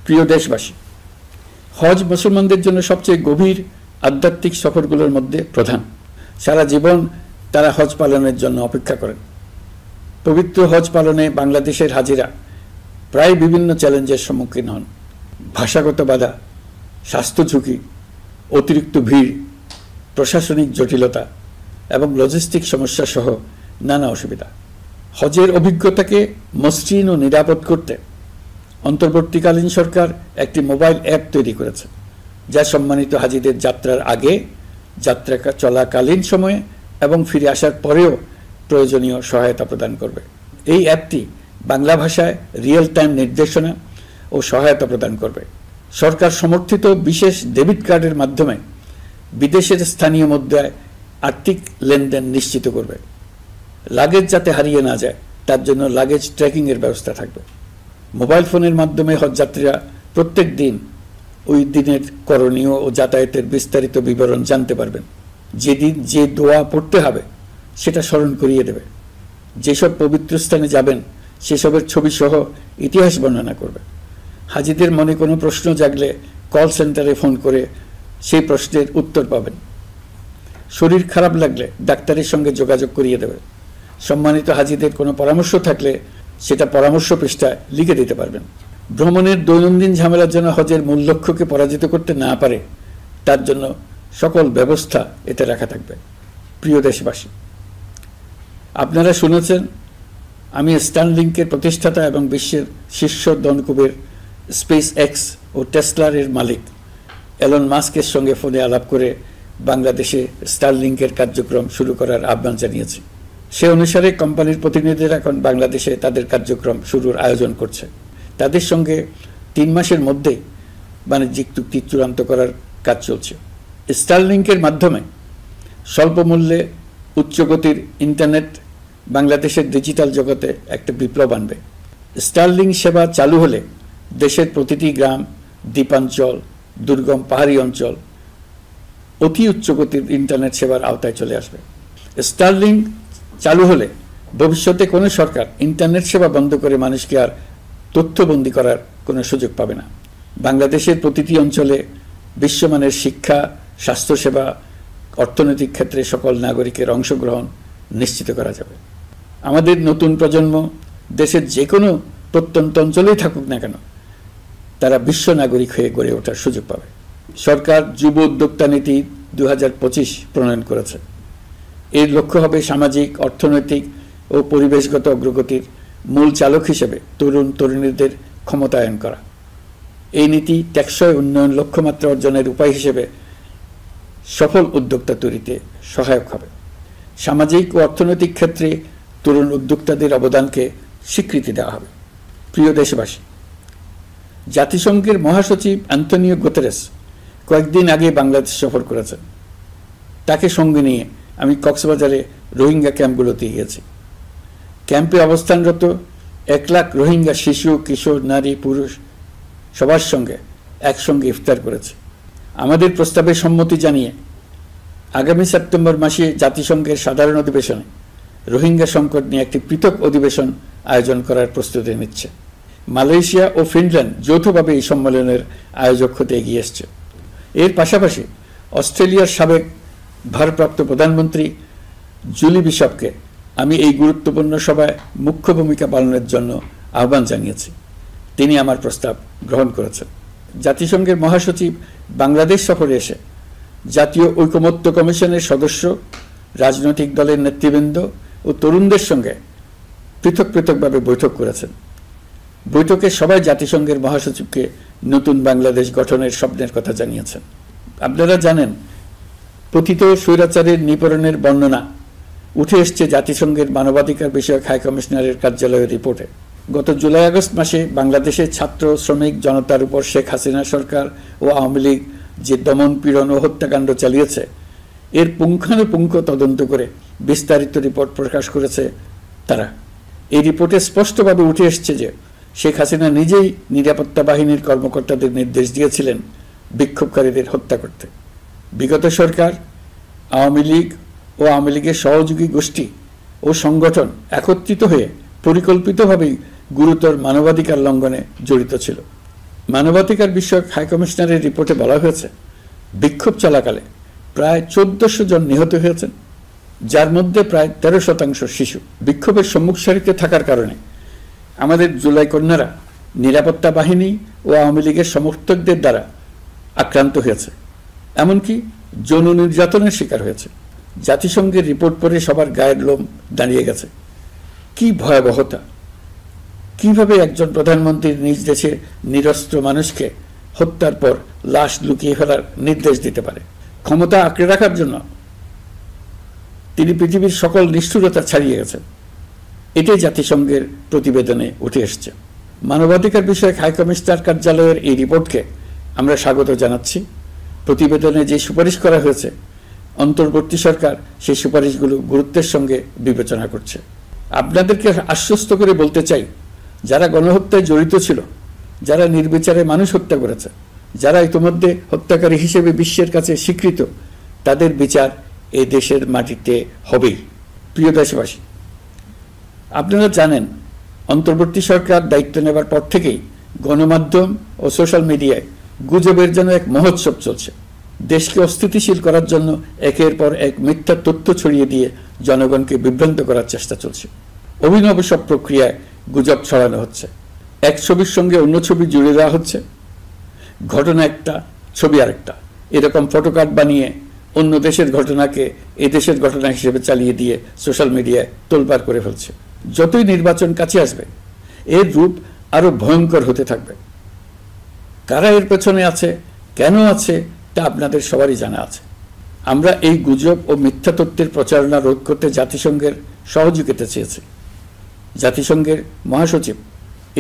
প্রিয় দেশবাসী, হজ মুসলমানদের জন্য সবচেয়ে গভীর আধ্যাত্মিক সফরগুলোর মধ্যে প্রধান। সারা জীবন তারা হজ পালনের জন্য অপেক্ষা করেন। পবিত্র হজ পালনে বাংলাদেশের হাজিরা প্রায় বিভিন্ন চ্যালেঞ্জের সম্মুখীন হন। ভাষাগত বাধা, স্বাস্থ্য ঝুঁকি, অতিরিক্ত ভিড়, প্রশাসনিক জটিলতা এবং লজিস্টিক সমস্যা সহ নানা অসুবিধা। হজের অভিজ্ঞতাকে মসৃণ ও নিরাপদ করতে অন্তর্বর্তীকালীন সরকার একটি মোবাইল অ্যাপ তৈরি করেছে, যা সম্মানিত হাজিদের যাত্রার আগে, যাত্রা চলাকালীন সময়ে এবং ফিরে আসার পরেও প্রয়োজনীয় সহায়তা প্রদান করবে। এই অ্যাপটি বাংলা ভাষায় রিয়েল টাইম নির্দেশনা ও সহায়তা প্রদান করবে। সরকার সমর্থিত বিশেষ ডেবিট কার্ডের মাধ্যমে বিদেশের স্থানীয় মুদ্রায় আর্থিক লেনদেন নিশ্চিত করবে। লাগেজ যাতে হারিয়ে না যায় তার জন্য লাগেজ ট্র্যাকিংয়ের ব্যবস্থা থাকবে। মোবাইল ফোনের মাধ্যমে হজযাত্রীরা প্রত্যেক দিন ওই দিনের করণীয় ও যাতায়াতের বিস্তারিত বিবরণ জানতে পারবেন। যেদিন যে দোয়া পড়তে হবে সেটা স্মরণ করিয়ে দেবে। যেসব পবিত্র স্থানে যাবেন সেসবের ছবি সহ ইতিহাস বর্ণনা করবে। হাজিদের মনে কোনো প্রশ্ন জাগলে কল সেন্টারে ফোন করে সেই প্রশ্নের উত্তর পাবেন। শরীর খারাপ লাগলে ডাক্তারের সঙ্গে যোগাযোগ করিয়ে দেবে। সম্মানিত হাজিদের কোনো পরামর্শ থাকলে সেটা পরামর্শ পৃষ্ঠায় লিখে দিতে পারবেন। ভ্রমণের দৈনন্দিন ঝামেলার জন্য হজের মূল লক্ষ্যকে পরাজিত করতে না পারে তার জন্য সকল ব্যবস্থা এতে রাখা থাকবে। প্রিয় দেশবাসী, আপনারা শুনেছেন আমি স্টারলিংকের প্রতিষ্ঠাতা এবং বিশ্বের শীর্ষ ধনকুবের স্পেস এক্স ও টেসলার মালিক এলন মাস্কের সঙ্গে ফোনে আলাপ করে বাংলাদেশে স্টারলিংকের কার্যক্রম শুরু করার আহ্বান জানিয়েছি। সে অনুসারে কোম্পানির প্রতিনিধিরা এখন বাংলাদেশে তাদের কার্যক্রম শুরুর আয়োজন করছে। তাদের সঙ্গে 3 মাসের মধ্যেই বাণিজ্যিক চুক্তি চূড়ান্ত করার কাজ চলছে। স্টারলিংকের মাধ্যমে স্বল্প মূল্যে উচ্চগতির ইন্টারনেট বাংলাদেশের ডিজিটাল জগতে একটা বিপ্লব আনবে। স্টারলিংক সেবা চালু হলে দেশের প্রতিটি গ্রাম, দ্বীপাঞ্চল, দুর্গম পাহাড়ি অঞ্চল অতি উচ্চগতির ইন্টারনেট সেবার আওতায় চলে আসবে। স্টারলিংক চালু হলে ভবিষ্যতে কোনো সরকার ইন্টারনেট সেবা বন্ধ করে মানুষকে আর তথ্যবন্দী করার কোনো সুযোগ পাবে না। বাংলাদেশের প্রতিটি অঞ্চলে বিশ্বমানের শিক্ষা, স্বাস্থ্যসেবা, অর্থনৈতিক ক্ষেত্রে সকল নাগরিকের অংশগ্রহণ নিশ্চিত করা যাবে। আমাদের নতুন প্রজন্ম দেশের যে কোনো প্রত্যন্ত অঞ্চলেই থাকুক না কেন তারা বিশ্ব নাগরিক হয়ে গড়ে ওঠার সুযোগ পাবে। সরকার যুব উদ্যোক্তা নীতি 2025 প্রণয়ন করেছে। এর লক্ষ্য হবে সামাজিক, অর্থনৈতিক ও পরিবেশগত অগ্রগতির মূল চালক হিসেবে তরুণ তরুণীদের ক্ষমতায়ন করা। এই নীতি টেকসই উন্নয়ন লক্ষ্যমাত্রা অর্জনের উপায় হিসেবে সফল উদ্যোক্তা তৈরিতে সহায়ক হবে। সামাজিক ও অর্থনৈতিক ক্ষেত্রে তরুণ উদ্যোক্তাদের অবদানকে স্বীকৃতি দেওয়া হবে। প্রিয় দেশবাসী, জাতিসংঘের মহাসচিব অ্যান্টনিও গুতেরেস কয়েকদিন আগে বাংলাদেশ সফর করেছেন। তাকে সঙ্গে নিয়ে আমি কক্সবাজারে রোহিঙ্গা ক্যাম্পগুলোতে গিয়েছি। ক্যাম্পে অবস্থানরত 1 লাখ রোহিঙ্গা শিশু, কিশোর, নারী, পুরুষ সবার সঙ্গে একসঙ্গে ইফতার করেছে। আমাদের প্রস্তাবে সম্মতি জানিয়ে আগামী সেপ্টেম্বর মাসে জাতিসংঘের সাধারণ অধিবেশনে রোহিঙ্গা সংকট নিয়ে একটি পৃথক অধিবেশন আয়োজন করার প্রস্তুতি নিচ্ছে। মালয়েশিয়া ও ফিনল্যান্ড যৌথভাবে এই সম্মেলনের আয়োজক হতে এগিয়ে এসছে। এর পাশাপাশি অস্ট্রেলিয়ার সাবেক ভারপ্রাপ্ত প্রধানমন্ত্রী জুলি বিশপকে আমি এই গুরুত্বপূর্ণ সভায় মুখ্য ভূমিকা পালনের জন্য আহ্বান জানিয়েছি। তিনি আমার প্রস্তাব গ্রহণ করেছেন। জাতিসংঘের মহাসচিব বাংলাদেশ সফরে এসে জাতীয় ঐকমত্য কমিশনের সদস্য, রাজনৈতিক দলের নেতৃবৃন্দ ও তরুণদের সঙ্গে পৃথক পৃথকভাবে বৈঠক করেছেন। বৈঠকে সবাই জাতিসংঘের মহাসচিবকে নতুন বাংলাদেশ গঠনের স্বপ্নের কথা জানিয়েছেন। আপনারা জানেন, পতিত স্বৈরাচারের নিপীড়নের বর্ণনা উঠে এসছে জাতিসংঘের মানবাধিকার বিষয়ক হাই কমিশনারের কার্যালয়ের রিপোর্টে। গত জুলাই-আগস্ট মাসে বাংলাদেশের ছাত্র, শ্রমিক জনতার উপর শেখ হাসিনা সরকার ও আওয়ামী লীগ যে দমন, পীড়ন ও হত্যাকাণ্ড চালিয়েছে এর পুঙ্খানুপুঙ্খ তদন্ত করে বিস্তারিত রিপোর্ট প্রকাশ করেছে তারা। এই রিপোর্টে স্পষ্টভাবে উঠে এসছে যে শেখ হাসিনা নিজেই নিরাপত্তা বাহিনীর কর্মকর্তাদের নির্দেশ দিয়েছিলেন বিক্ষোভকারীদের হত্যা করতে। বিগত সরকার, আওয়ামী লীগ ও আওয়ামী লীগের সহযোগী গোষ্ঠী ও সংগঠন একত্রিত হয়ে পরিকল্পিতভাবেই গুরুতর মানবাধিকার লঙ্ঘনে জড়িত ছিল। মানবাধিকার বিষয়ক হাইকমিশনারের রিপোর্টে বলা হয়েছে, বিক্ষোভ চলাকালে প্রায় 1400 জন নিহত হয়েছেন, যার মধ্যে প্রায় 13% শিশু। বিক্ষোভের সম্মুখ সারিতে থাকার কারণে আমাদের জুলাই কন্যারা নিরাপত্তা বাহিনী ও আওয়ামী লীগের সমর্থকদের দ্বারা আক্রান্ত হয়েছে, এমনকি যৌন নির্যাতনের শিকার হয়েছে। জাতিসংঘের রিপোর্ট পড়ে সবার গায়ের লোম দাঁড়িয়ে গেছে। কি ভয়াবহতা! কিভাবে একজন প্রধানমন্ত্রী নিজ দেশে নিরস্ত্র মানুষকে হত্যার পর লাশ লুকিয়ে ফেলার নির্দেশ দিতে পারে? ক্ষমতা আঁকড়ে রাখার জন্য তিনি পৃথিবীর সকল নিষ্ঠুরতা ছাড়িয়ে গেছেন। এটাই জাতিসংঘের প্রতিবেদনে উঠে এসছে। মানবাধিকার বিষয়ক হাইকমিশনার কার্যালয়ের এই রিপোর্টকে আমরা স্বাগত জানাচ্ছি। প্রতিবেদনে যে সুপারিশ করা হয়েছে, অন্তর্বর্তী সরকার সেই সুপারিশগুলো গুরুত্বের সঙ্গে বিবেচনা করছে। আপনাদেরকে আশ্বস্ত করে বলতে চাই, যারা গণহত্যায় জড়িত ছিল, যারা নির্বিচারে মানুষ হত্যা করেছে, যারা ইতিমধ্যে হত্যাকারী হিসেবে বিশ্বের কাছে স্বীকৃত, তাদের বিচার এই দেশের মাটিতে হবেই। প্রিয় দেশবাসী, আপনারা জানেন, অন্তর্বর্তী সরকার দায়িত্ব নেবার পর থেকেই গণমাধ্যম ও সোশ্যাল মিডিয়ায় গুজবের যেন এক মহোৎসব চলছে। দেশকে অস্থিতিশীল করার জন্য একের পর এক মিথ্যা তথ্য ছড়িয়ে দিয়ে জনগণকে বিভ্রান্ত করার চেষ্টা চলছে। অভিনব সব প্রক্রিয়ায় গুজব ছড়ানো হচ্ছে। এক ছবির সঙ্গে অন্য ছবি জুড়ে দেওয়া হচ্ছে, ঘটনা একটা, ছবি আরেকটা। এরকম ফটোকার্ড বানিয়ে অন্য দেশের ঘটনাকে এ দেশের ঘটনা হিসেবে চালিয়ে দিয়ে সোশ্যাল মিডিয়ায় তোলপাড় করে ফেলছে। যতই নির্বাচন কাছে আসবে, এর রূপ আরো ভয়ঙ্কর হতে থাকবে। কারা এর পেছনে আছে, কেন আছে, তা আপনাদের সবারই জানা আছে। আমরা এই গুজব ও মিথ্যা তথ্যের প্রচারণা রোধ করতে জাতিসংঘের সহযোগিতা চেয়েছি। জাতিসংঘের মহাসচিব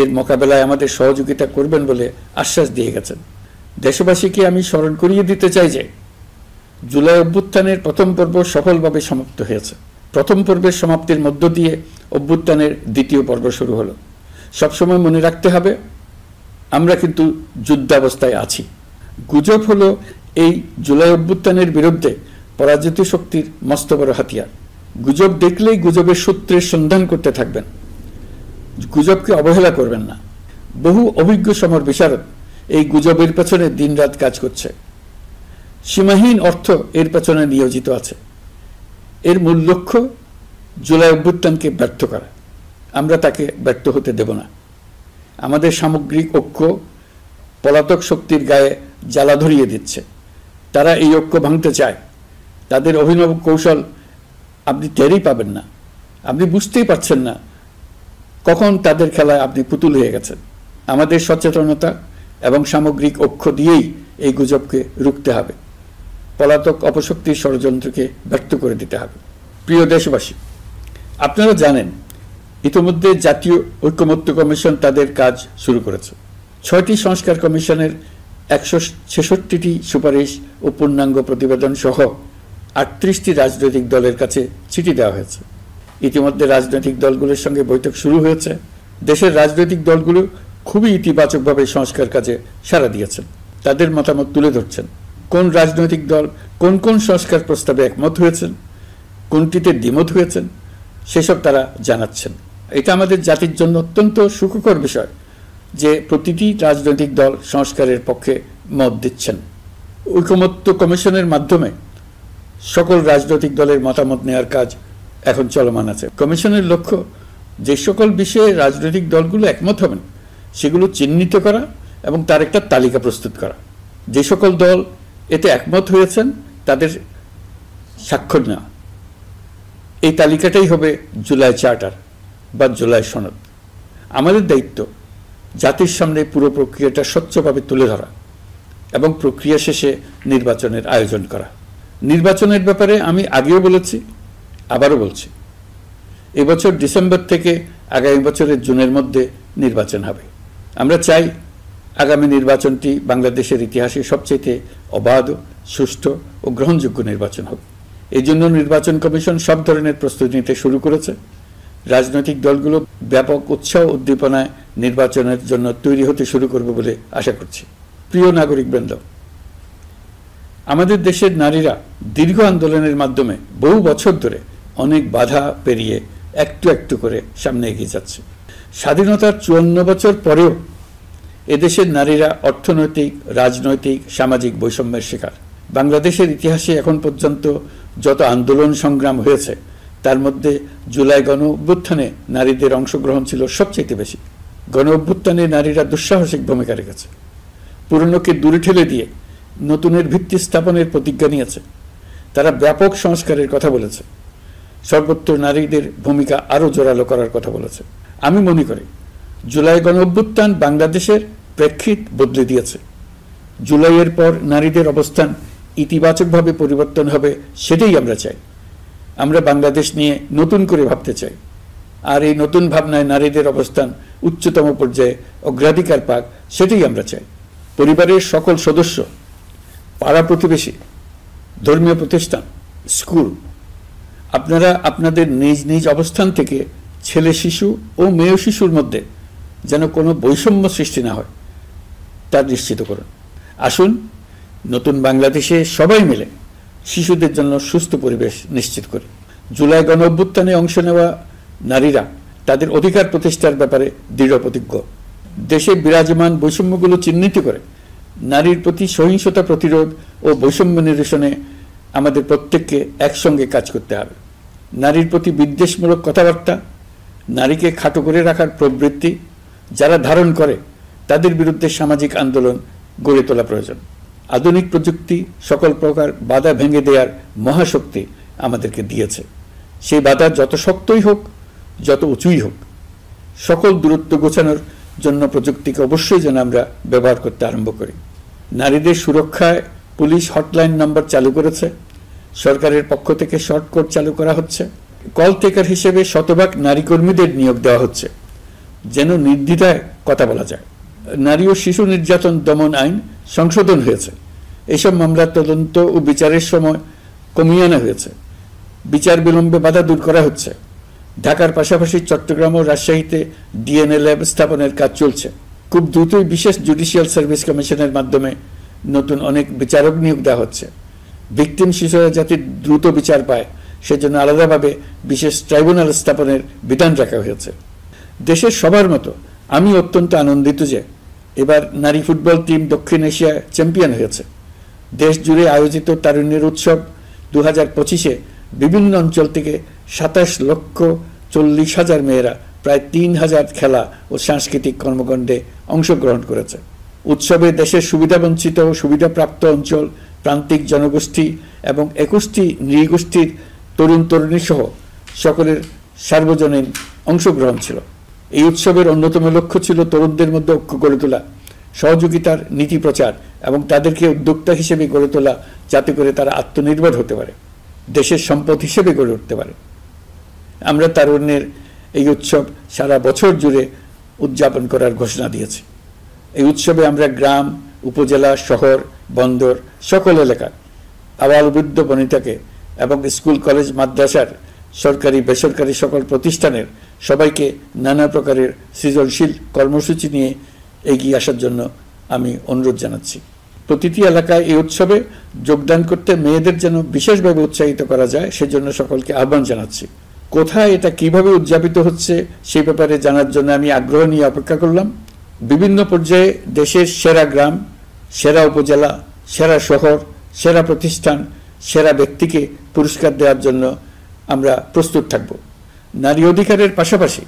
এর মোকাবেলায় আমাদের সহযোগিতা করবেন বলে আশ্বাস দিয়ে গেছেন। দেশবাসীকে আমি স্মরণ করিয়ে দিতে চাই যে জুলাই অভ্যুত্থানের প্রথম পর্ব সফলভাবে সমাপ্ত হয়েছে। প্রথম পর্বের সমাপ্তির মধ্য দিয়ে অভ্যুত্থানের দ্বিতীয় পর্ব শুরু হলো। সবসময় মনে রাখতে হবে, আমরা কিন্তু যুদ্ধাবস্থায় আছি। গুজব হলো এই জুলাই অভ্যুত্থানের বিরুদ্ধে পরাজিত শক্তির মস্ত বড় হাতিয়ার। গুজব দেখলেই গুজবের সূত্রের সন্ধান করতে থাকবেন, গুজবকে অবহেলা করবেন না। বহু অভিজ্ঞ সমর বিশারদ এই গুজবের পেছনে দিনরাত কাজ করছে। সীমাহীন অর্থ এর পেছনে নিয়োজিত আছে। এর মূল লক্ষ্য জুলাই অভ্যুত্থানকে ব্যর্থ করা। আমরা তাকে ব্যর্থ হতে দেব না। আমাদের সামগ্রিক ঐক্য পলাতক শক্তির গায়ে জ্বালা ধরিয়ে দিচ্ছে। তারা এই ঐক্য ভাঙতে চায়। তাদের অভিনব কৌশল আপনি টেরই পাবেন না। আপনি বুঝতেই পারছেন না কখন তাদের খেলায় আপনি পুতুল হয়ে গেছেন। আমাদের সচেতনতা এবং সামগ্রিক ঐক্য দিয়েই এই গুজবকে রুখতে হবে। পলাতক অপশক্তির ষড়যন্ত্রকে ব্যর্থ করে দিতে হবে। প্রিয় দেশবাসী, আপনারা জানেন, ইতিমধ্যে জাতীয় ঐকমত্য কমিশন তাদের কাজ শুরু করেছে। 6টি সংস্কার কমিশনের 166টি সুপারিশ ও পূর্ণাঙ্গ প্রতিবেদন সহ 38টি রাজনৈতিক দলের কাছে চিঠি দেওয়া হয়েছে। ইতিমধ্যে রাজনৈতিক দলগুলোর সঙ্গে বৈঠক শুরু হয়েছে। দেশের রাজনৈতিক দলগুলো খুবই ইতিবাচকভাবে সংস্কার কাজে সাড়া দিয়েছেন। তাদের মতামত তুলে ধরছেন। কোন রাজনৈতিক দল কোন কোন সংস্কার প্রস্তাবে একমত হয়েছেন, কোনটিতে দ্বিমত হয়েছেন, সেসব তারা জানাচ্ছেন। এটা আমাদের জাতির জন্য অত্যন্ত সুখকর বিষয় যে প্রতিটি রাজনৈতিক দল সংস্কারের পক্ষে মত দিচ্ছেন। ঐকমত্য কমিশনের মাধ্যমে সকল রাজনৈতিক দলের মতামত নেওয়ার কাজ এখন চলমান আছে। কমিশনের লক্ষ্য যে সকল বিষয়ে রাজনৈতিক দলগুলো একমত হবেন সেগুলো চিহ্নিত করা এবং তার একটা তালিকা প্রস্তুত করা। যে সকল দল এতে একমত হয়েছেন তাদের স্বাক্ষর নেওয়া। এই তালিকাটাই হবে জুলাই চার্টার বা জুলাই সনদ। আমাদের দায়িত্ব জাতির সামনে পুরো প্রক্রিয়াটা স্বচ্ছভাবে তুলে ধরা এবং প্রক্রিয়া শেষে নির্বাচনের আয়োজন করা। নির্বাচনের ব্যাপারে আমি আগেও বলেছি, আবারও বলছি, এবছর ডিসেম্বর থেকে আগামী বছরের জুনের মধ্যে নির্বাচন হবে। আমরা চাই আগামী নির্বাচনটি বাংলাদেশের ইতিহাসে সবচেয়ে অবাধ, সুষ্ঠু ও গ্রহণযোগ্য নির্বাচন হবে। এই জন্য নির্বাচন কমিশন সব ধরনের প্রস্তুতি নিতে শুরু করেছে। রাজনৈতিক দলগুলো ব্যাপক উৎসাহ উদ্দীপনায় নির্বাচনের জন্য তৈরি হতে শুরু করবে বলে আশা করছি। প্রিয় নাগরিকবৃন্দ, আমাদের দেশের নারীরা দীর্ঘ আন্দোলনের মাধ্যমে বহু বছর ধরে অনেক বাধা পেরিয়ে একটু একটু করে সামনে এগিয়ে যাচ্ছে। স্বাধীনতার 54 বছর পরেও এদেশের নারীরা অর্থনৈতিক, রাজনৈতিক, সামাজিক বৈষম্যের শিকার। বাংলাদেশের ইতিহাসে এখন পর্যন্ত যত আন্দোলন সংগ্রাম হয়েছে তার মধ্যে জুলাই গণ অভ্যুত্থানে নারীদের অংশগ্রহণ ছিল সবচেয়ে বেশি। গণ অভ্যুত্থানে নারীরা দুঃসাহসিক ভূমিকা রেখেছে, পুরনোকে দূরে ঠেলে দিয়ে নতুনের ভিত্তি স্থাপনের প্রতিজ্ঞা নিয়েছে। তারা ব্যাপক সংস্কারের কথা বলেছে, সর্বত্র নারীদের ভূমিকা আরও জোরালো করার কথা বলেছে। আমি মনে করি জুলাই গণ অভ্যুত্থান বাংলাদেশের প্রেক্ষিত বদলে দিয়েছে। জুলাইয়ের পর নারীদের অবস্থান ইতিবাচকভাবে পরিবর্তন হবে, সেটাই আমরা চাই। আমরা বাংলাদেশ নিয়ে নতুন করে ভাবতে চাই, আর এই নতুন ভাবনায় নারীদের অবস্থান উচ্চতম পর্যায়ে অগ্রাধিকার পাক, সেটাই আমরা চাই। পরিবারের সকল সদস্য, পাড়া প্রতিবেশী, ধর্মীয় প্রতিষ্ঠান, স্কুল, আপনারা আপনাদের নিজ নিজ অবস্থান থেকে ছেলে শিশু ও মেয়ে শিশুর মধ্যে যেন কোনো বৈষম্য সৃষ্টি না হয় তা নিশ্চিত করুন। আসুন নতুন বাংলাদেশে সবাই মিলে শিশুদের জন্য সুস্থ পরিবেশ নিশ্চিত করি। জুলাই গণ অভ্যুত্থানে অংশ নেওয়া নারীরা তাদের অধিকার প্রতিষ্ঠার ব্যাপারে দৃঢ় প্রতিজ্ঞ। দেশে বিরাজমান বৈষম্যগুলো চিহ্নিত করে নারীর প্রতি সহিংসতা প্রতিরোধ ও বৈষম্য নিরসনে আমাদের প্রত্যেককে একসঙ্গে কাজ করতে হবে। নারীর প্রতি বিদ্বেষমূলক কথাবার্তা, নারীকে খাটো করে রাখার প্রবৃত্তি যারা ধারণ করে তাদের বিরুদ্ধে সামাজিক আন্দোলন গড়ে তোলা প্রয়োজন। আধুনিক প্রযুক্তি সকল প্রকার বাধা ভেঙে দেওয়ার মহাশক্তি আমাদেরকে দিয়েছে। সেই বাধা যত শক্তই হোক, যত উঁচুই হোক, সকল দূরত্ব গোছানোর জন্য প্রযুক্তিকে অবশ্যই যেন আমরা ব্যবহার করতে আরম্ভ করি। নারীদের সুরক্ষায় পুলিশ হটলাইন নাম্বার চালু করেছে, সরকারের পক্ষ থেকে শর্টকট চালু করা হচ্ছে। কল টেকার হিসেবে শতভাগ নারী কর্মীদের নিয়োগ দেওয়া হচ্ছে, যেন নির্দ্বিধায় কথা বলা যায়। নারী ও শিশু নির্যাতন দমন আইন সংশোধন হয়েছে। এইসব মামলার তদন্ত ও বিচারের সময় কমিয়ে আনা হয়েছে। বিচার বিলম্বে বাধা দূর করা হচ্ছে। ঢাকার পাশাপাশি চট্টগ্রাম ও রাজশাহীতে ডিএনএ ল্যাব স্থাপনের কাজ চলছে। খুব দ্রুতই বিশেষ জুডিশিয়াল সার্ভিস কমিশনের মাধ্যমে নতুন অনেক বিচারক নিয়োগ দেওয়া হচ্ছে। ভিকটিম শিশুরা যাতে দ্রুত বিচার পায় সেজন্য আলাদাভাবে বিশেষ ট্রাইব্যুনাল স্থাপনের বিধান রাখা হয়েছে। দেশের সবার মতো আমি অত্যন্ত আনন্দিত যে এবার নারী ফুটবল টিম দক্ষিণ এশিয়ায় চ্যাম্পিয়ন হয়েছে। দেশ জুড়ে আয়োজিত তারুণ্যের উৎসব 2025-এ বিভিন্ন অঞ্চল থেকে 27,40,000 মেয়েরা প্রায় 3,000 খেলা ও সাংস্কৃতিক কর্মকাণ্ডে অংশগ্রহণ করেছে। উৎসবে দেশের সুবিধাবঞ্চিত ও সুবিধাপ্রাপ্ত অঞ্চল, প্রান্তিক জনগোষ্ঠী এবং 21টি নৃগোষ্ঠীর তরুণ তরুণী সহ সকলের সার্বজনীন অংশগ্রহণ ছিল। এই উৎসবের অন্যতম লক্ষ্য ছিল তরুণদের মধ্যে ঐক্য গড়ে তোলা, সহযোগিতার নীতি প্রচার এবং তাদেরকে উদ্যোক্তা হিসেবে গড়ে তোলা, যাতে করে তারা আত্মনির্ভর হতে পারে, দেশের সম্পদ হিসেবে গড়ে উঠতে পারে। আমরা তারুণ্যের এই উৎসব সারা বছর জুড়ে উদযাপন করার ঘোষণা দিয়েছি। এই উৎসবে আমরা গ্রাম, উপজেলা, শহর, বন্দর সকল এলাকার আবাল বৃদ্ধ বনিতাকে এবং স্কুল, কলেজ, মাদ্রাসার সরকারি বেসরকারি সকল প্রতিষ্ঠানের সবাইকে নানা প্রকারের সৃজনশীল কর্মসূচি নিয়ে এগিয়ে আসার জন্য আমি অনুরোধ জানাচ্ছি। প্রতিটি এলাকায় এই উৎসবে যোগদান করতে মেয়েদের যেন বিশেষভাবে উৎসাহিত করা যায় সেজন্য সকলকে আহ্বান জানাচ্ছি। কোথায় এটা কিভাবে উদযাপিত হচ্ছে সেই ব্যাপারে জানার জন্য আমি আগ্রহ নিয়ে অপেক্ষা করলাম। বিভিন্ন পর্যায়ে দেশের সেরা গ্রাম, সেরা উপজেলা, সেরা শহর, সেরা প্রতিষ্ঠান, সেরা ব্যক্তিকে পুরস্কার দেওয়ার জন্য আমরা প্রস্তুত থাকব। নারী অধিকারের পাশাপাশি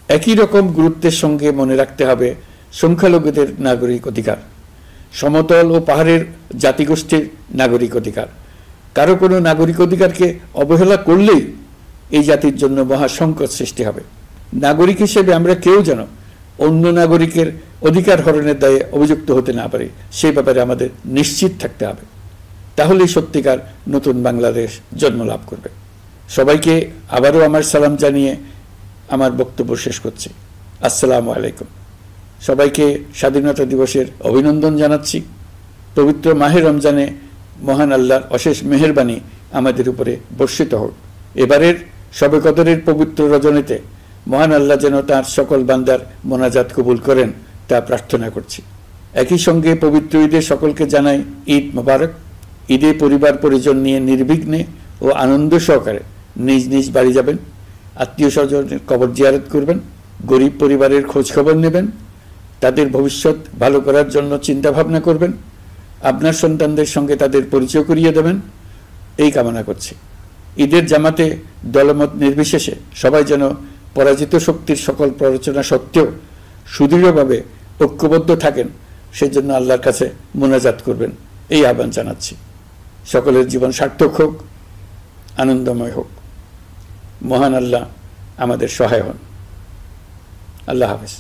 একই রকম গুরুত্বের সঙ্গে মনে রাখতে হবে সংখ্যালঘুদের নাগরিক অধিকার, সমতল ও পাহাড়ের জাতিগোষ্ঠীর নাগরিক অধিকার। কারো কোনো নাগরিক অধিকারকে অবহেলা করলেই এই জাতির জন্য মহা সংকট সৃষ্টি হবে। নাগরিক হিসেবে আমরা কেউ যেন অন্য নাগরিকের অধিকার হরণের দায়ে অভিযুক্ত হতে না পারি, সেই ব্যাপারে আমাদের নিশ্চিত থাকতে হবে। তাহলেই সত্যিকার নতুন বাংলাদেশ জন্ম লাভ করবে। সবাইকে আবারও আমার সালাম জানিয়ে আমার বক্তব্য শেষ করছি। আসসালামু আলাইকুম। সবাইকে স্বাধীনতা দিবসের অভিনন্দন জানাচ্ছি। পবিত্র মাহে রমজানে মহান আল্লাহর অশেষ মেহেরবানি আমাদের উপরে বর্ষিত হোক। এবারের শবে কদরের পবিত্র রজনীতে মহান আল্লাহ যেন তাঁর সকল বান্দার মোনাজাত কবুল করেন তা প্রার্থনা করছি। একই সঙ্গে পবিত্র ঈদে সকলকে জানাই ঈদ মোবারক। ঈদে পরিবার পরিজন নিয়ে নির্বিঘ্নে ও আনন্দ সহকারে নিজ নিজ বাড়ি যাবেন, আত্মীয় স্বজনের কবর জিয়ারত করবেন, গরিব পরিবারের খোঁজ খবর নেবেন, তাদের ভবিষ্যৎ ভালো করার জন্য চিন্তা ভাবনা করবেন, আপনার সন্তানদের সঙ্গে তাদের পরিচয় করিয়ে দেবেন, এই কামনা করছি। ঈদের জামাতে দলমত নির্বিশেষে সবাই যেন পরাজিত শক্তির সকল প্ররোচনা সত্ত্বেও সুদৃঢ়ভাবে ঐক্যবদ্ধ থাকেন, সেজন্য আল্লাহর কাছে মোনাজাত করবেন, এই আহ্বান জানাচ্ছি। সকলের জীবন সার্থক হোক, আনন্দময় হোক। মহান আল্লাহ আমাদের সহায় হন। আল্লাহ হাফেজ।